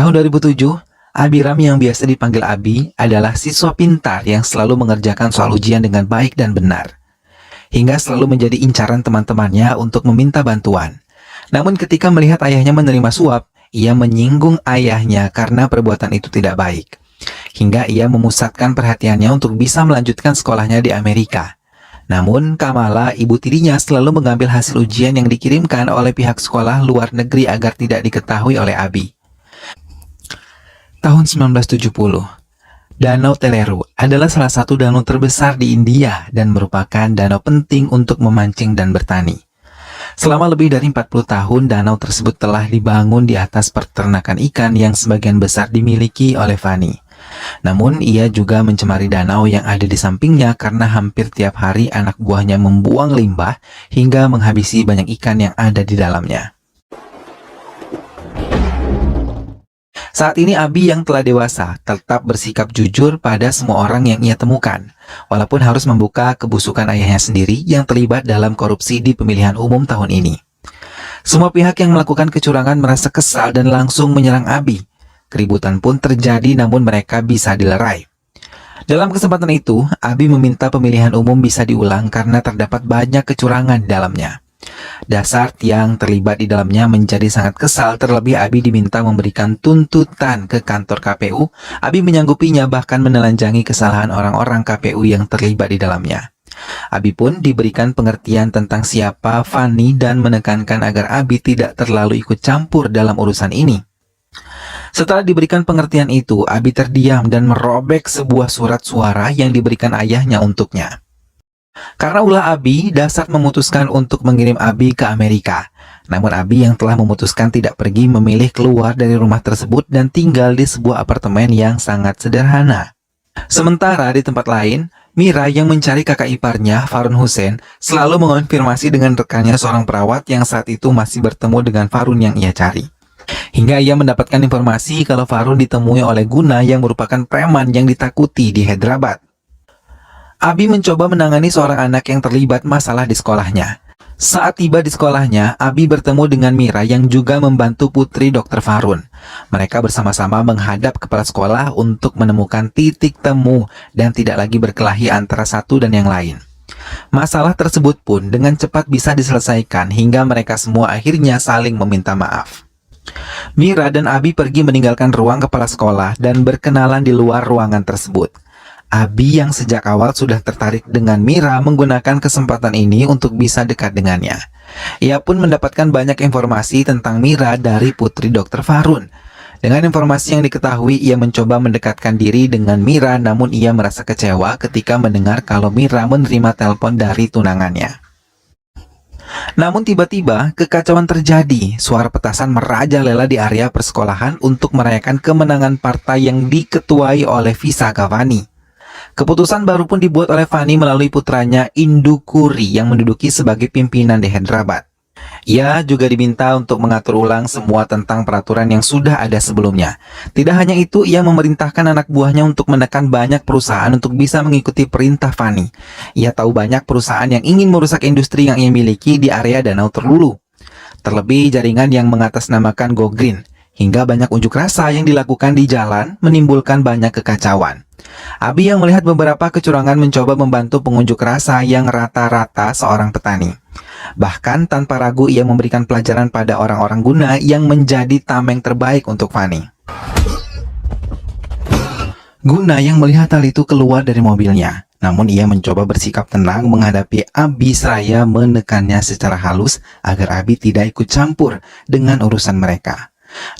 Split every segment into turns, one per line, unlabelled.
Tahun 2007, Abiram yang biasa dipanggil Abi adalah siswa pintar yang selalu mengerjakan soal ujian dengan baik dan benar, hingga selalu menjadi incaran teman-temannya untuk meminta bantuan. Namun ketika melihat ayahnya menerima suap, ia menyinggung ayahnya karena perbuatan itu tidak baik, hingga ia memusatkan perhatiannya untuk bisa melanjutkan sekolahnya di Amerika. Namun, Kamala, ibu tirinya, selalu mengambil hasil ujian yang dikirimkan oleh pihak sekolah luar negeri agar tidak diketahui oleh Abi. Tahun 1970, Danau Teleru adalah salah satu danau terbesar di India dan merupakan danau penting untuk memancing dan bertani. Selama lebih dari 40 tahun, danau tersebut telah dibangun di atas peternakan ikan yang sebagian besar dimiliki oleh Fani. Namun, ia juga mencemari danau yang ada di sampingnya karena hampir tiap hari anak buahnya membuang limbah hingga menghabisi banyak ikan yang ada di dalamnya. Saat ini Abi yang telah dewasa tetap bersikap jujur pada semua orang yang ia temukan, walaupun harus membuka kebusukan ayahnya sendiri yang terlibat dalam korupsi di pemilihan umum tahun ini. Semua pihak yang melakukan kecurangan merasa kesal dan langsung menyerang Abi. Keributan pun terjadi namun mereka bisa dilerai. Dalam kesempatan itu, Abi meminta pemilihan umum bisa diulang karena terdapat banyak kecurangan di dalamnya. Dasar yang terlibat di dalamnya menjadi sangat kesal, terlebih Abi diminta memberikan tuntutan ke kantor KPU. Abi menyanggupinya bahkan menelanjangi kesalahan orang-orang KPU yang terlibat di dalamnya. Abi pun diberikan pengertian tentang siapa Fani dan menekankan agar Abi tidak terlalu ikut campur dalam urusan ini. Setelah diberikan pengertian itu, Abi terdiam dan merobek sebuah surat suara yang diberikan ayahnya untuknya. Karena ulah Abi, Dasar memutuskan untuk mengirim Abi ke Amerika. Namun Abi yang telah memutuskan tidak pergi memilih keluar dari rumah tersebut dan tinggal di sebuah apartemen yang sangat sederhana. Sementara di tempat lain, Mira yang mencari kakak iparnya, Farun Hussein, selalu mengonfirmasi dengan rekannya seorang perawat yang saat itu masih bertemu dengan Farun yang ia cari. Hingga ia mendapatkan informasi kalau Farun ditemui oleh Guna yang merupakan preman yang ditakuti di Hyderabad. Abi mencoba menangani seorang anak yang terlibat masalah di sekolahnya. Saat tiba di sekolahnya, Abi bertemu dengan Mira yang juga membantu putri Dr. Farun. Mereka bersama-sama menghadap kepala sekolah untuk menemukan titik temu dan tidak lagi berkelahi antara satu dan yang lain. Masalah tersebut pun dengan cepat bisa diselesaikan hingga mereka semua akhirnya saling meminta maaf. Mira dan Abi pergi meninggalkan ruang kepala sekolah dan berkenalan di luar ruangan tersebut. Abi yang sejak awal sudah tertarik dengan Mira menggunakan kesempatan ini untuk bisa dekat dengannya. Ia pun mendapatkan banyak informasi tentang Mira dari putri Dr. Farun. Dengan informasi yang diketahui, ia mencoba mendekatkan diri dengan Mira, namun ia merasa kecewa ketika mendengar kalau Mira menerima telepon dari tunangannya. Namun tiba-tiba kekacauan terjadi. Suara petasan merajalela di area persekolahan untuk merayakan kemenangan partai yang diketuai oleh Visa Gavani. Keputusan baru pun dibuat oleh Fani melalui putranya Indukuri yang menduduki sebagai pimpinan di Hyderabad. Ia juga diminta untuk mengatur ulang semua tentang peraturan yang sudah ada sebelumnya. Tidak hanya itu, ia memerintahkan anak buahnya untuk menekan banyak perusahaan untuk bisa mengikuti perintah Fani. Ia tahu banyak perusahaan yang ingin merusak industri yang ia miliki di area Danau Terlulu. Terlebih jaringan yang mengatasnamakan Go Green. Hingga banyak unjuk rasa yang dilakukan di jalan menimbulkan banyak kekacauan. Abi yang melihat beberapa kecurangan mencoba membantu pengunjuk rasa yang rata-rata seorang petani. Bahkan tanpa ragu ia memberikan pelajaran pada orang-orang Guna yang menjadi tameng terbaik untuk Fani. Guna yang melihat hal itu keluar dari mobilnya. Namun ia mencoba bersikap tenang menghadapi Abi seraya menekannya secara halus agar Abi tidak ikut campur dengan urusan mereka.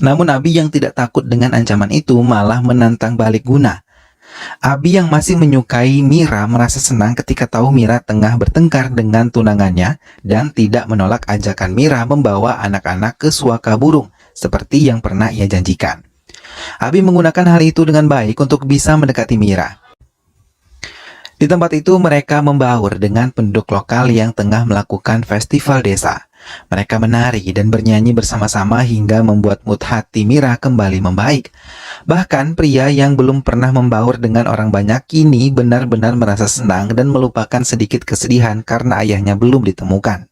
Namun Abi yang tidak takut dengan ancaman itu malah menantang balik Guna. Abi yang masih menyukai Mira merasa senang ketika tahu Mira tengah bertengkar dengan tunangannya dan tidak menolak ajakan Mira membawa anak-anak ke Suaka Burung seperti yang pernah ia janjikan. Abi menggunakan hal itu dengan baik untuk bisa mendekati Mira. Di tempat itu mereka membaur dengan penduduk lokal yang tengah melakukan festival desa. Mereka menari dan bernyanyi bersama-sama hingga membuat mood hati Mira kembali membaik. Bahkan pria yang belum pernah membaur dengan orang banyak kini benar-benar merasa senang dan melupakan sedikit kesedihan karena ayahnya belum ditemukan.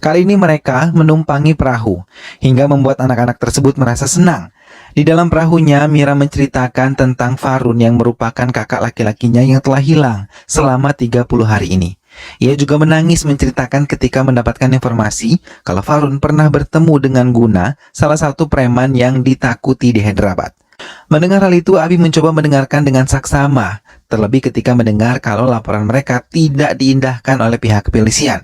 Kali ini mereka menumpangi perahu hingga membuat anak-anak tersebut merasa senang. Di dalam perahunya, Mira menceritakan tentang Farun yang merupakan kakak laki-lakinya yang telah hilang selama 30 hari ini. Ia juga menangis menceritakan ketika mendapatkan informasi kalau Farun pernah bertemu dengan Guna, salah satu preman yang ditakuti di Hyderabad. Mendengar hal itu, Abi mencoba mendengarkan dengan saksama, terlebih ketika mendengar kalau laporan mereka tidak diindahkan oleh pihak kepolisian.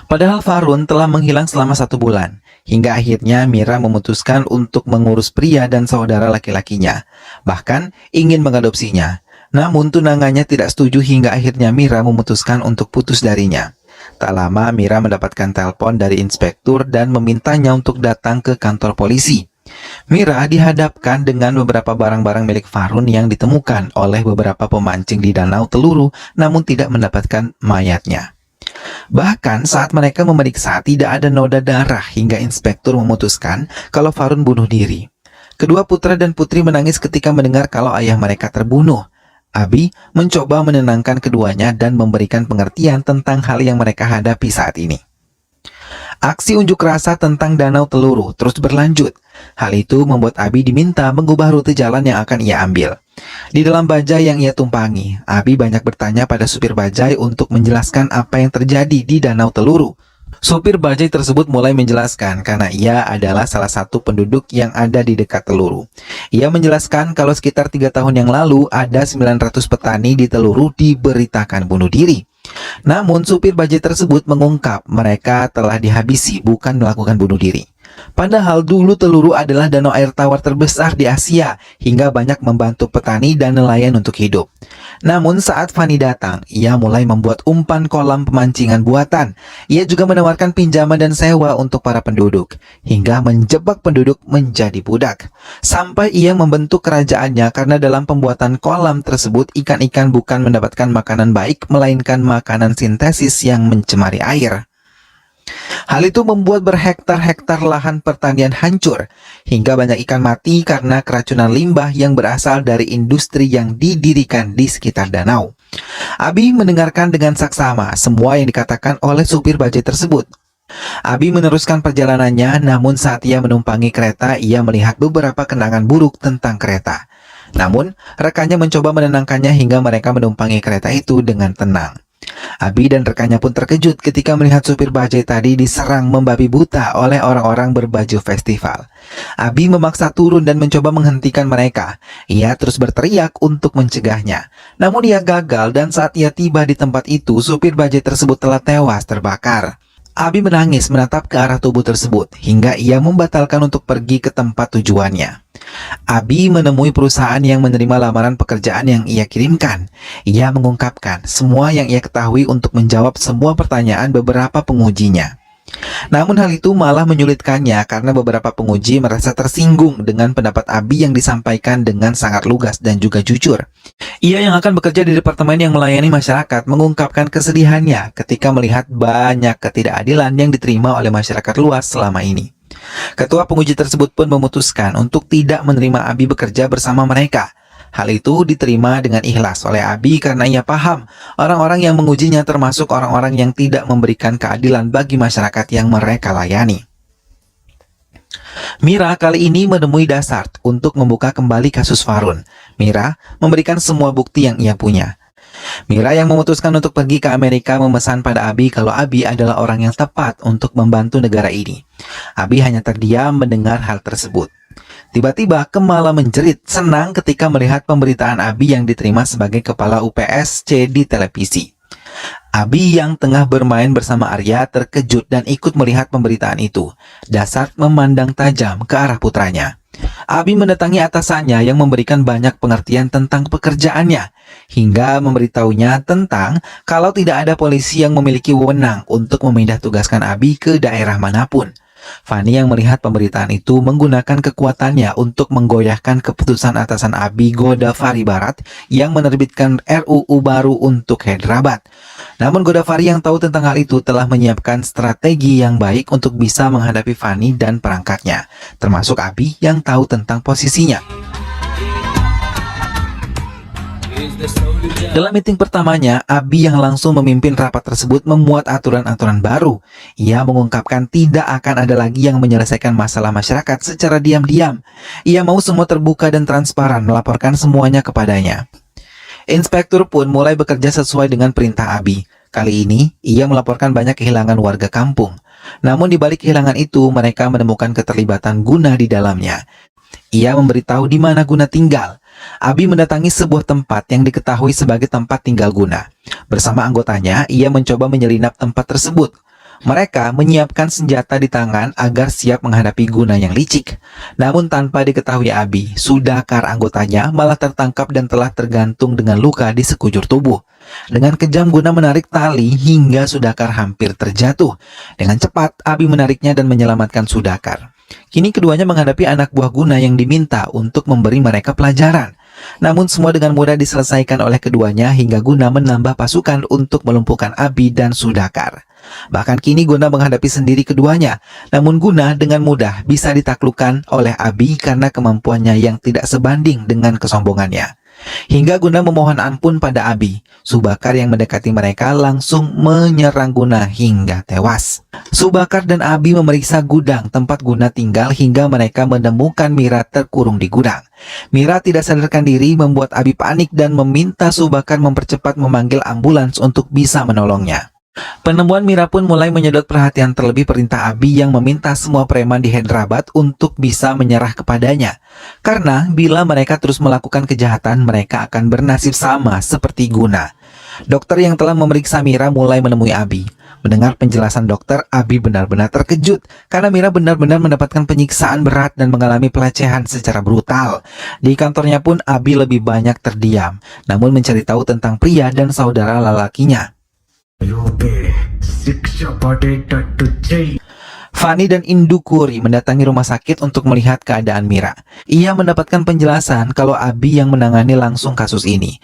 Padahal Farun telah menghilang selama 1 bulan, hingga akhirnya Mira memutuskan untuk mengurus pria dan saudara laki-lakinya, bahkan ingin mengadopsinya. Namun tunangannya tidak setuju hingga akhirnya Mira memutuskan untuk putus darinya. Tak lama Mira mendapatkan telepon dari inspektur dan memintanya untuk datang ke kantor polisi. Mira dihadapkan dengan beberapa barang-barang milik Farun yang ditemukan oleh beberapa pemancing di Danau Teluru, namun tidak mendapatkan mayatnya. Bahkan saat mereka memeriksa tidak ada noda darah hingga inspektur memutuskan kalau Farun bunuh diri. Kedua putra dan putri menangis ketika mendengar kalau ayah mereka terbunuh. Abi mencoba menenangkan keduanya dan memberikan pengertian tentang hal yang mereka hadapi saat ini. Aksi unjuk rasa tentang Danau Teluru terus berlanjut. Hal itu membuat Abi diminta mengubah rute jalan yang akan ia ambil. Di dalam bajai yang ia tumpangi, Abi banyak bertanya pada supir bajai untuk menjelaskan apa yang terjadi di Danau Teluru. Supir bajai tersebut mulai menjelaskan karena ia adalah salah satu penduduk yang ada di dekat Teluru. Ia menjelaskan kalau sekitar 3 tahun yang lalu ada 900 petani di Teluru diberitakan bunuh diri. Namun supir bajai tersebut mengungkap mereka telah dihabisi, bukan melakukan bunuh diri. Padahal dulu Teluru adalah danau air tawar terbesar di Asia hingga banyak membantu petani dan nelayan untuk hidup. Namun saat Fani datang, ia mulai membuat umpan kolam pemancingan buatan. Ia juga menawarkan pinjaman dan sewa untuk para penduduk, hingga menjebak penduduk menjadi budak. Sampai ia membentuk kerajaannya karena dalam pembuatan kolam tersebut ikan-ikan bukan mendapatkan makanan baik, melainkan makanan sintesis yang mencemari air. Hal itu membuat berhektar-hektar lahan pertanian hancur, hingga banyak ikan mati karena keracunan limbah yang berasal dari industri yang didirikan di sekitar danau. Abi mendengarkan dengan saksama semua yang dikatakan oleh supir bajai tersebut. Abi meneruskan perjalanannya, namun saat ia menumpangi kereta, ia melihat beberapa kenangan buruk tentang kereta. Namun, rekannya mencoba menenangkannya hingga mereka menumpangi kereta itu dengan tenang. Abi dan rekannya pun terkejut ketika melihat supir bajai tadi diserang membabi buta oleh orang-orang berbaju festival. Abi memaksa turun dan mencoba menghentikan mereka. Ia terus berteriak untuk mencegahnya. Namun ia gagal dan saat ia tiba di tempat itu, supir bajai tersebut telah tewas terbakar. Abi menangis menatap ke arah tubuh tersebut hingga ia membatalkan untuk pergi ke tempat tujuannya. Abi menemui perusahaan yang menerima lamaran pekerjaan yang ia kirimkan. Ia mengungkapkan semua yang ia ketahui untuk menjawab semua pertanyaan beberapa pengujinya. Namun hal itu malah menyulitkannya karena beberapa penguji merasa tersinggung dengan pendapat Abi yang disampaikan dengan sangat lugas dan juga jujur. Ia yang akan bekerja di departemen yang melayani masyarakat mengungkapkan kesedihannya ketika melihat banyak ketidakadilan yang diterima oleh masyarakat luas selama ini. Ketua penguji tersebut pun memutuskan untuk tidak menerima Abi bekerja bersama mereka. Hal itu diterima dengan ikhlas oleh Abi karena ia paham orang-orang yang mengujinya termasuk orang-orang yang tidak memberikan keadilan bagi masyarakat yang mereka layani. Mira kali ini menemui Dasart untuk membuka kembali kasus Farun. Mira memberikan semua bukti yang ia punya. Mira yang memutuskan untuk pergi ke Amerika memesan pada Abi kalau Abi adalah orang yang tepat untuk membantu negara ini. Abi hanya terdiam mendengar hal tersebut. Tiba-tiba Kemala menjerit senang ketika melihat pemberitaan Abi yang diterima sebagai kepala UPSC di televisi. Abi yang tengah bermain bersama Arya terkejut dan ikut melihat pemberitaan itu. Dasart memandang tajam ke arah putranya. Abi mendatangi atasannya yang memberikan banyak pengertian tentang pekerjaannya, hingga memberitahunya tentang kalau tidak ada polisi yang memiliki wewenang untuk memindah tugaskan Abi ke daerah manapun. Fani yang melihat pemberitaan itu menggunakan kekuatannya untuk menggoyahkan keputusan atasan Abi Godafari Barat yang menerbitkan RUU baru untuk Hyderabad. Namun Godafari yang tahu tentang hal itu telah menyiapkan strategi yang baik untuk bisa menghadapi Fani dan perangkatnya, termasuk Abi yang tahu tentang posisinya. Dalam meeting pertamanya, Abi yang langsung memimpin rapat tersebut memuat aturan-aturan baru. Ia mengungkapkan tidak akan ada lagi yang menyelesaikan masalah masyarakat secara diam-diam. Ia mau semua terbuka dan transparan, melaporkan semuanya kepadanya. Inspektur pun mulai bekerja sesuai dengan perintah Abi. Kali ini, ia melaporkan banyak kehilangan warga kampung. Namun di balik kehilangan itu, mereka menemukan keterlibatan Guna di dalamnya. Ia memberitahu di mana Guna tinggal. Abi mendatangi sebuah tempat yang diketahui sebagai tempat tinggal Guna. Bersama anggotanya, ia mencoba menyelinap tempat tersebut. Mereka menyiapkan senjata di tangan agar siap menghadapi Guna yang licik. Namun tanpa diketahui Abi, Sudakar anggotanya malah tertangkap dan telah tergantung dengan luka di sekujur tubuh. Dengan kejam Guna menarik tali hingga Sudakar hampir terjatuh. Dengan cepat, Abi menariknya dan menyelamatkan Sudakar. Kini keduanya menghadapi anak buah Guna yang diminta untuk memberi mereka pelajaran. Namun semua dengan mudah diselesaikan oleh keduanya hingga Guna menambah pasukan untuk melumpuhkan Abi dan Sudakar. Bahkan kini Guna menghadapi sendiri keduanya. Namun Guna dengan mudah bisa ditaklukkan oleh Abi karena kemampuannya yang tidak sebanding dengan kesombongannya. Hingga Guna memohon ampun pada Abi, Subakar yang mendekati mereka langsung menyerang Guna hingga tewas. Subakar dan Abi memeriksa gudang tempat Guna tinggal hingga mereka menemukan Mira terkurung di gudang. Mira tidak sadarkan diri membuat Abi panik dan meminta Subakar mempercepat memanggil ambulans untuk bisa menolongnya. Penemuan Mira pun mulai menyedot perhatian, terlebih perintah Abi yang meminta semua preman di Hyderabad untuk bisa menyerah kepadanya. Karena bila mereka terus melakukan kejahatan, mereka akan bernasib sama seperti Guna. Dokter yang telah memeriksa Mira mulai menemui Abi. Mendengar penjelasan dokter, Abi benar-benar terkejut karena Mira benar-benar mendapatkan penyiksaan berat dan mengalami pelecehan secara brutal. Di kantornya pun Abi lebih banyak terdiam, namun mencari tahu tentang pria dan saudara lelakinya. Fani dan Indukuri mendatangi rumah sakit untuk melihat keadaan Mira. Ia mendapatkan penjelasan kalau Abi yang menangani langsung kasus ini.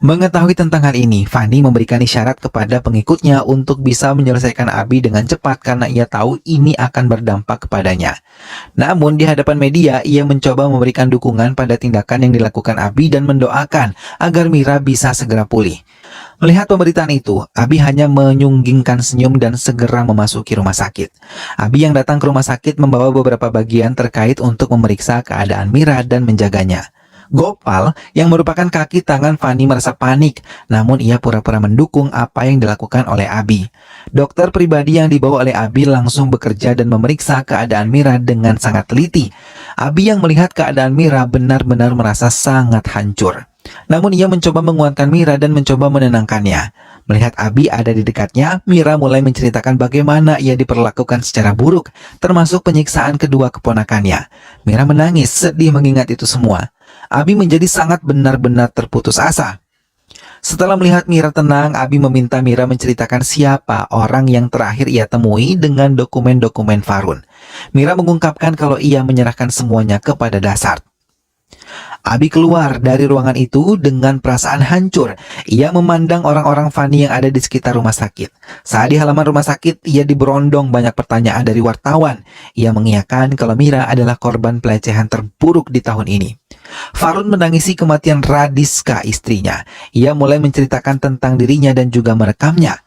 Mengetahui tentang hal ini, Fani memberikan isyarat kepada pengikutnya untuk bisa menyelesaikan Abi dengan cepat karena ia tahu ini akan berdampak kepadanya. Namun di hadapan media, ia mencoba memberikan dukungan pada tindakan yang dilakukan Abi dan mendoakan agar Mira bisa segera pulih. Melihat pemberitaan itu, Abi hanya menyunggingkan senyum dan segera memasuki rumah sakit. Abi yang datang ke rumah sakit membawa beberapa bagian terkait untuk memeriksa keadaan Mira dan menjaganya. Gopal, yang merupakan kaki tangan Fani, merasa panik, namun ia pura-pura mendukung apa yang dilakukan oleh Abi. Dokter pribadi yang dibawa oleh Abi langsung bekerja dan memeriksa keadaan Mira dengan sangat teliti. Abi yang melihat keadaan Mira benar-benar merasa sangat hancur. Namun ia mencoba menguatkan Mira dan mencoba menenangkannya. Melihat Abi ada di dekatnya, Mira mulai menceritakan bagaimana ia diperlakukan secara buruk, termasuk penyiksaan kedua keponakannya. Mira menangis sedih mengingat itu semua. Abi menjadi sangat benar-benar terputus asa. Setelah melihat Mira tenang, Abi meminta Mira menceritakan siapa orang yang terakhir ia temui dengan dokumen-dokumen Farun. Mira mengungkapkan kalau ia menyerahkan semuanya kepada Dasart. Abi keluar dari ruangan itu dengan perasaan hancur. Ia memandang orang-orang Fani yang ada di sekitar rumah sakit. Saat di halaman rumah sakit, ia diberondong banyak pertanyaan dari wartawan. Ia mengiyakan kalau Mira adalah korban pelecehan terburuk di tahun ini. Farun menangisi kematian Radiska, istrinya. Ia mulai menceritakan tentang dirinya dan juga merekamnya.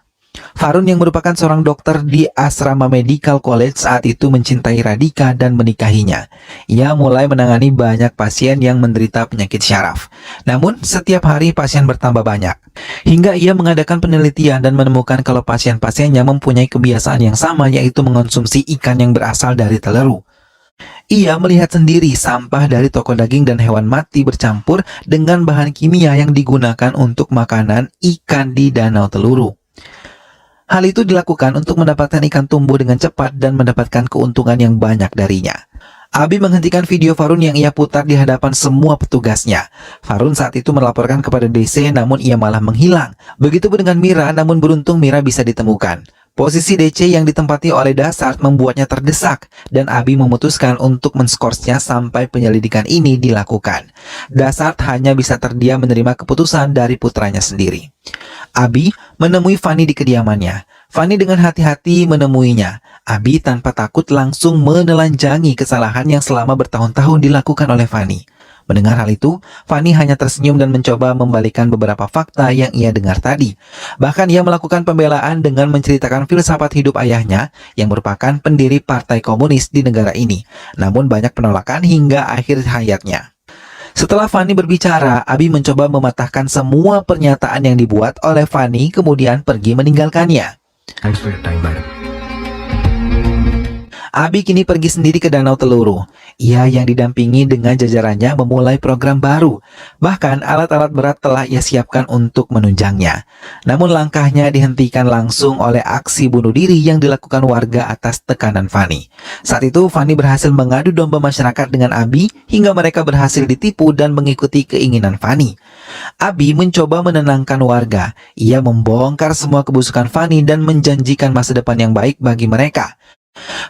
Farun yang merupakan seorang dokter di Asrama Medical College saat itu mencintai Radhika dan menikahinya. Ia mulai menangani banyak pasien yang menderita penyakit syaraf. Namun setiap hari pasien bertambah banyak. Hingga ia mengadakan penelitian dan menemukan kalau pasien-pasiennya mempunyai kebiasaan yang sama, yaitu mengonsumsi ikan yang berasal dari Teleru. Ia melihat sendiri sampah dari toko daging dan hewan mati bercampur dengan bahan kimia yang digunakan untuk makanan ikan di Danau Teluru. Hal itu dilakukan untuk mendapatkan ikan tumbuh dengan cepat dan mendapatkan keuntungan yang banyak darinya. Abi menghentikan video Farun yang ia putar di hadapan semua petugasnya. Farun saat itu melaporkan kepada DC, namun ia malah menghilang. Begitu pun dengan Mira, namun beruntung Mira bisa ditemukan. Posisi DC yang ditempati oleh Dasart membuatnya terdesak, dan Abi memutuskan untuk menskorsnya sampai penyelidikan ini dilakukan. Dasart hanya bisa terdiam menerima keputusan dari putranya sendiri. Abi menemui Fani di kediamannya. Fani dengan hati-hati menemuinya. Abi tanpa takut langsung menelanjangi kesalahan yang selama bertahun-tahun dilakukan oleh Fani. Mendengar hal itu, Fani hanya tersenyum dan mencoba membalikan beberapa fakta yang ia dengar tadi. Bahkan ia melakukan pembelaan dengan menceritakan filsafat hidup ayahnya yang merupakan pendiri partai komunis di negara ini. Namun banyak penolakan hingga akhir hayatnya. Setelah Fani berbicara, Abi mencoba mematahkan semua pernyataan yang dibuat oleh Fani kemudian pergi meninggalkannya.
Thanks for your time, madam.
Abi kini pergi sendiri ke Danau Teluru. Ia yang didampingi dengan jajarannya memulai program baru. Bahkan alat-alat berat telah ia siapkan untuk menunjangnya. Namun langkahnya dihentikan langsung oleh aksi bunuh diri yang dilakukan warga atas tekanan Fani. Saat itu Fani berhasil mengadu domba masyarakat dengan Abi hingga mereka berhasil ditipu dan mengikuti keinginan Fani. Abi mencoba menenangkan warga. Ia membongkar semua kebusukan Fani dan menjanjikan masa depan yang baik bagi mereka.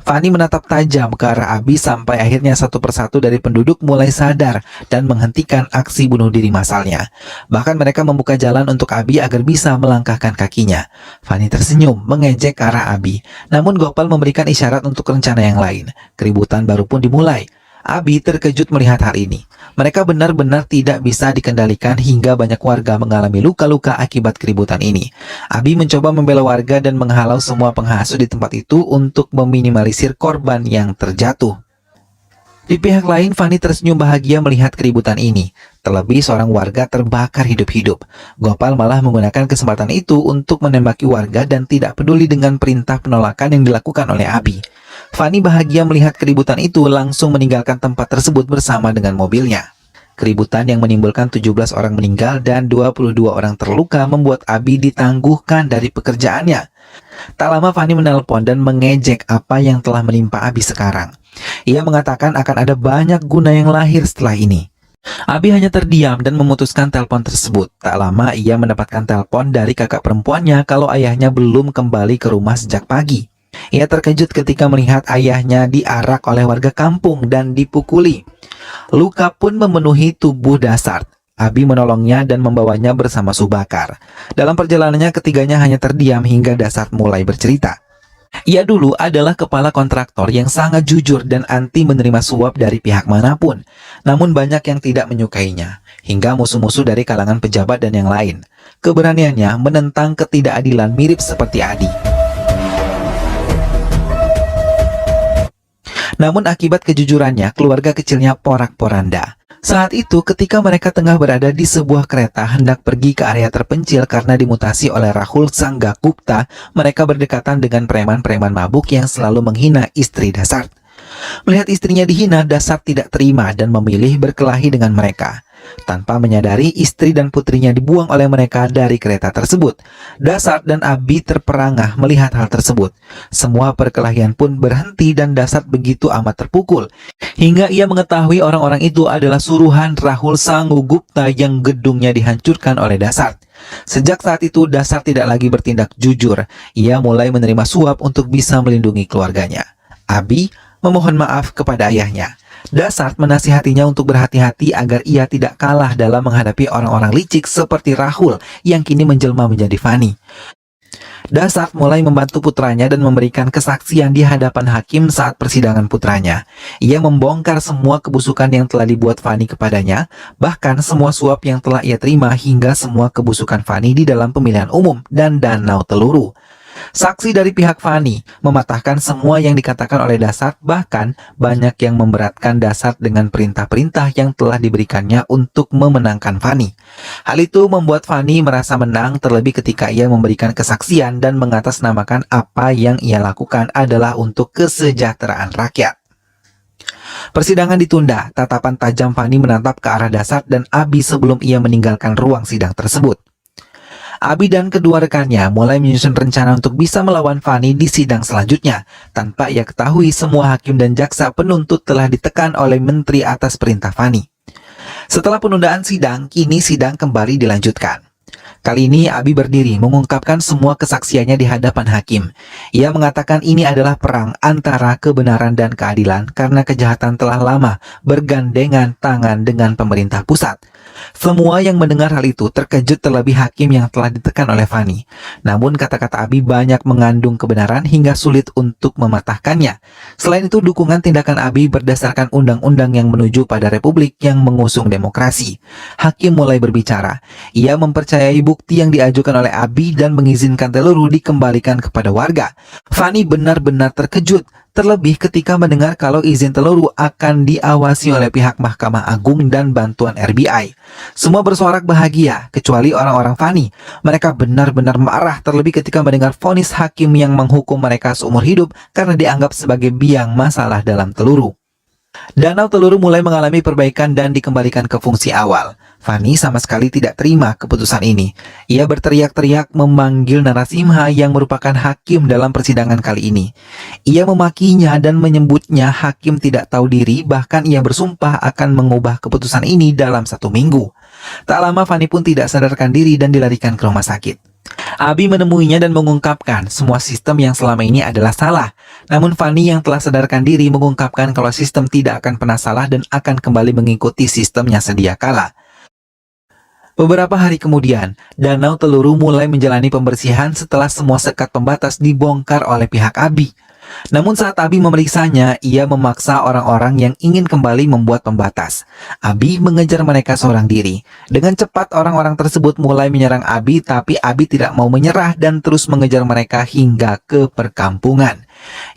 Fani menatap tajam ke arah Abi sampai akhirnya satu persatu dari penduduk mulai sadar dan menghentikan aksi bunuh diri massalnya. Bahkan mereka membuka jalan untuk Abi agar bisa melangkahkan kakinya. Fani tersenyum mengejek ke arah Abi. Namun Gopal memberikan isyarat untuk rencana yang lain. Keributan baru pun dimulai. Abi terkejut melihat hal ini. Mereka benar-benar tidak bisa dikendalikan hingga banyak warga mengalami luka-luka akibat keributan ini. Abi mencoba membela warga dan menghalau semua penghasut di tempat itu untuk meminimalisir korban yang terjatuh. Di pihak lain, Fani tersenyum bahagia melihat keributan ini. Terlebih seorang warga terbakar hidup-hidup. Gopal malah menggunakan kesempatan itu untuk menembaki warga dan tidak peduli dengan perintah penolakan yang dilakukan oleh Abi. Fani bahagia melihat keributan itu langsung meninggalkan tempat tersebut bersama dengan mobilnya. Keributan yang menimbulkan 17 orang meninggal dan 22 orang terluka membuat Abi ditangguhkan dari pekerjaannya. Tak lama Fani menelpon dan mengejek apa yang telah menimpa Abi sekarang. Ia mengatakan akan ada banyak guna yang lahir setelah ini. Abi hanya terdiam dan memutuskan telepon tersebut. Tak lama ia mendapatkan telepon dari kakak perempuannya kalau ayahnya belum kembali ke rumah sejak pagi. Ia terkejut ketika melihat ayahnya diarak oleh warga kampung dan dipukuli. Luka pun memenuhi tubuh Dasart. Abi menolongnya dan membawanya bersama Subakar. Dalam perjalanannya ketiganya hanya terdiam hingga Dasart mulai bercerita. Ia dulu adalah kepala kontraktor yang sangat jujur dan anti menerima suap dari pihak manapun. Namun banyak yang tidak menyukainya, hingga musuh-musuh dari kalangan pejabat dan yang lain. Keberaniannya menentang ketidakadilan mirip seperti Adi. Namun akibat kejujurannya, keluarga kecilnya porak-poranda. Saat itu ketika mereka tengah berada di sebuah kereta hendak pergi ke area terpencil karena dimutasi oleh Rahul Sanggakupta, mereka berdekatan dengan preman-preman mabuk yang selalu menghina istri Dasart. Melihat istrinya dihina, Dasart tidak terima dan memilih berkelahi dengan mereka. Tanpa menyadari, istri dan putrinya dibuang oleh mereka dari kereta tersebut. Dasart dan Abi terperangah melihat hal tersebut. Semua perkelahian pun berhenti dan Dasart begitu amat terpukul, hingga ia mengetahui orang-orang itu adalah suruhan Rahul Sanggakupta yang gedungnya dihancurkan oleh Dasart. Sejak saat itu, Dasart tidak lagi bertindak jujur. Ia mulai menerima suap untuk bisa melindungi keluarganya. Abi memohon maaf kepada ayahnya. Dasart menasihatinya untuk berhati-hati agar ia tidak kalah dalam menghadapi orang-orang licik seperti Rahul yang kini menjelma menjadi Fani. Dasart mulai membantu putranya dan memberikan kesaksian di hadapan hakim saat persidangan putranya. Ia membongkar semua kebusukan yang telah dibuat Fani kepadanya, bahkan semua suap yang telah ia terima hingga semua kebusukan Fani di dalam pemilihan umum dan Danau Teluru. Saksi dari pihak Fani mematahkan semua yang dikatakan oleh Dasart, bahkan banyak yang memberatkan Dasart dengan perintah-perintah yang telah diberikannya untuk memenangkan Fani. Hal itu membuat Fani merasa menang, terlebih ketika ia memberikan kesaksian dan mengatasnamakan apa yang ia lakukan adalah untuk kesejahteraan rakyat. Persidangan ditunda. Tatapan tajam Fani menatap ke arah Dasart dan Abi sebelum ia meninggalkan ruang sidang tersebut. Abi dan kedua rekannya mulai menyusun rencana untuk bisa melawan Fani di sidang selanjutnya. Tanpa ia ketahui, semua hakim dan jaksa penuntut telah ditekan oleh menteri atas perintah Fani. Setelah penundaan sidang, kini sidang kembali dilanjutkan. Kali ini Abi berdiri mengungkapkan semua kesaksiannya di hadapan hakim. Ia mengatakan ini adalah perang antara kebenaran dan keadilan karena kejahatan telah lama bergandengan tangan dengan pemerintah pusat. Semua yang mendengar hal itu terkejut, terlebih hakim yang telah ditekan oleh Fani. Namun kata-kata Abi banyak mengandung kebenaran hingga sulit untuk mematahkannya. Selain itu, dukungan tindakan Abi berdasarkan undang-undang yang menuju pada republik yang mengusung demokrasi. Hakim mulai berbicara. Ia mempercayai bukti yang diajukan oleh Abi dan mengizinkan Teluru dikembalikan kepada warga. Fani benar-benar terkejut, terlebih ketika mendengar kalau izin Teluru akan diawasi oleh pihak Mahkamah Agung dan bantuan RBI. Semua bersorak bahagia, kecuali orang-orang Fani. Mereka benar-benar marah, terlebih ketika mendengar vonis hakim yang menghukum mereka seumur hidup karena dianggap sebagai biang masalah dalam Teluru. Danau Teluru mulai mengalami perbaikan dan dikembalikan ke fungsi awal. Fani sama sekali tidak terima keputusan ini. Ia berteriak-teriak memanggil Narasimha yang merupakan hakim dalam persidangan kali ini. Ia memakinya dan menyebutnya hakim tidak tahu diri, bahkan ia bersumpah akan mengubah keputusan ini dalam 1 minggu. Tak lama Fani pun tidak sadarkan diri dan dilarikan ke rumah sakit. Abi menemuinya dan mengungkapkan semua sistem yang selama ini adalah salah. Namun Fani yang telah sadarkan diri mengungkapkan kalau sistem tidak akan pernah salah dan akan kembali mengikuti sistemnya sedia kala. Beberapa hari kemudian, Danau Teluru mulai menjalani pembersihan setelah semua sekat pembatas dibongkar oleh pihak Abi. Namun saat Abi memeriksanya, ia memaksa orang-orang yang ingin kembali membuat pembatas. Abi mengejar mereka seorang diri. Dengan cepat orang-orang tersebut mulai menyerang Abi, tapi Abi tidak mau menyerah dan terus mengejar mereka hingga ke perkampungan.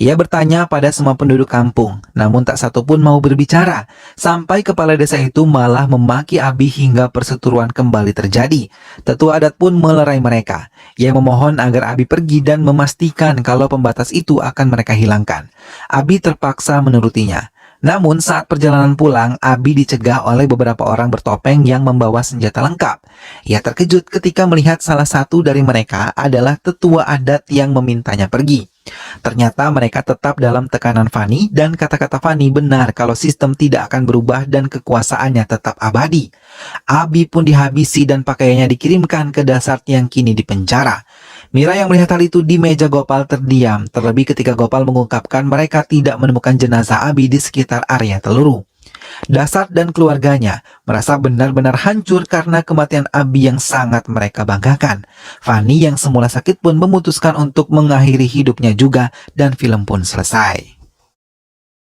Ia bertanya pada semua penduduk kampung, namun tak satu pun mau berbicara. Sampai kepala desa itu malah memaki Abi hingga perseteruan kembali terjadi. Tetua adat pun melerai mereka. Ia memohon agar Abi pergi dan memastikan kalau pembatas itu akan mereka hilangkan. Abi terpaksa menurutinya. Namun saat perjalanan pulang, Abi dicegah oleh beberapa orang bertopeng yang membawa senjata lengkap. Ia terkejut ketika melihat salah satu dari mereka adalah tetua adat yang memintanya pergi. Ternyata mereka tetap dalam tekanan Fani dan kata-kata Fani benar kalau sistem tidak akan berubah dan kekuasaannya tetap abadi. Abi pun dihabisi dan pakaiannya dikirimkan ke Dasart yang kini dipenjara. Mira yang melihat hal itu di meja Gopal terdiam, terlebih ketika Gopal mengungkapkan mereka tidak menemukan jenazah Abi di sekitar area Teluru. Dasart dan keluarganya merasa benar-benar hancur karena kematian Abi yang sangat mereka banggakan. Fani yang semula sakit pun memutuskan untuk mengakhiri hidupnya juga dan film pun selesai.